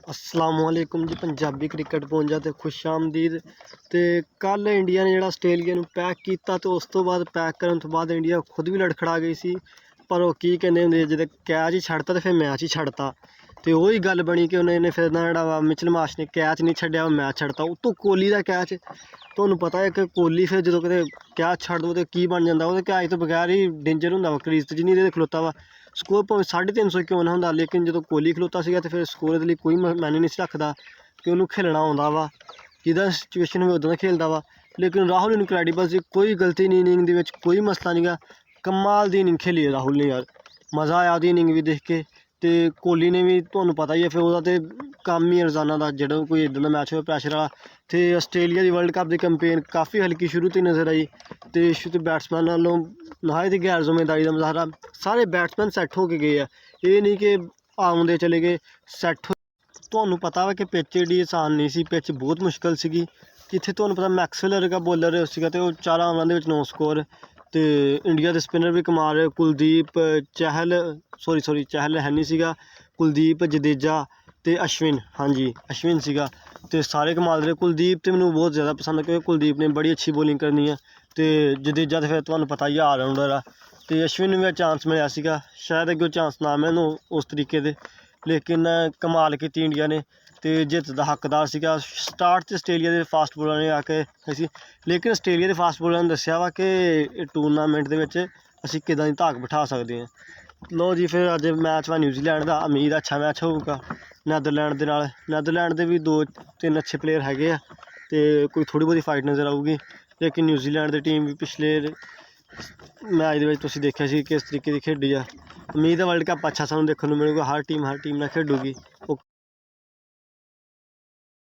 असलामुअलैकुम जी। Punjabi cricket पहुंचा तो खुश आमदीद। तो कल इंडिया ने जो आस्ट्रेलिया पैक किया तो उस तो बाद पैक करने तो बाद इंडिया खुद भी लड़खड़ा गई सी। पर वो की कहते होंगे जो कैच ही छड़ता तो फिर मैच ही छड़ता। तो वही गल बनी कि उन्होंने फिर ना मिचल मार्श ने कैच नहीं छड्या, मैच छड़ता। उतो कोहली का कैच तुहानू पता है कि कोहली फिर जो कैच छड़ दो तो की बन जाता। वो कैच तो बगैर ही डेंजर होंगे क्रीज तो जिन्नी खलोता वा। स्कोर भावें 350 क्यों ना होंगे, लेकिन जो कोहली खलोता तो फिर स्कोर के लिए कोई मैंने नहीं रखता कि उन्होंने खेलना आता वा, जिदा सिचुएशन हो उदा खेलता वा। लेकिन राहुल इनक्रैडिबल से कोई गलती नहीं, इनिंग कोई मसला नहीं गा। कमाल की इनिंग खेली है राहुल ने यार, मज़ा आया ओह्दी इनिंग भी देख के। तो कोहली ने भी तुहानू पता ही है फिर वह तो काम ही रोजाना का जो कोई इदा का मैच हो प्रैशर वाला। तो आस्ट्रेलिया की वर्ल्ड कप की कैंपेन काफ़ी हल्की शुरू तो नज़र आई। तो बैट्समैन वालों नहायत गैर जिम्मेदारी का मुजाहरा, सारे बैट्समैन सैट होके गए हैं, ये नहीं कि आउंदे चले गए सैट हो। तुहानू पता है कि पिच एडी आसान नहीं सी, पिच बहुत मुश्किल सी। जिथे तुहानू पता मैक्सवेलर का बॉलर सीगा तो 4 ओवरां 9 स्कोर। तो इंडिया के स्पिनर भी कमाल रहे, कुलदीप चहल चहल है नहीं सीगा, कुलदीप जडेजा तो अश्विन, हाँ जी अश्विन सीगा। तो सारे कमाल रहे। कुलदीप तो मैंने बहुत ज़्यादा पसंद है क्योंकि कुलदीप ने बड़ी अच्छी बॉलिंग करनी है। तो जडेजा तो फिर तुहानू पता ही ऑलराउंडर आ। तो अश्विन ने भी चांस मिला सीगा, शायद अगे चांस ना मिलण उस तरीके दे, लेकिन कमाल की इंडिया ने तो जित का हकदार सीगा। स्टार्ट तो आस्ट्रेलिया के फास्ट बॉलर ने आके असी, लेकिन आस्ट्रेलिया के फास्ट बॉलर ने दस्सिया वा कि टूरनामेंट के असी किदां दी धाक बिठा सकते हैं। लो जी, फिर अज मैच वा न्यूजीलैंड का, उम्मीद अच्छा मैच होगा नैदरलैंड के नाल। नैदरलैंड के भी 2-3 अच्छे प्लेयर है, तो कोई थोड़ी बहुती फाइट नज़र आऊगी। लेकिन न्यूजीलैंड की टीम भी पिछले मैच तुसीं देखिया सी किस तरीके की खेडी है। उम्मीद है वर्ल्ड कप अच्छा सानूं देखने को मिलेगा, हर टीम नाल खेडूगी।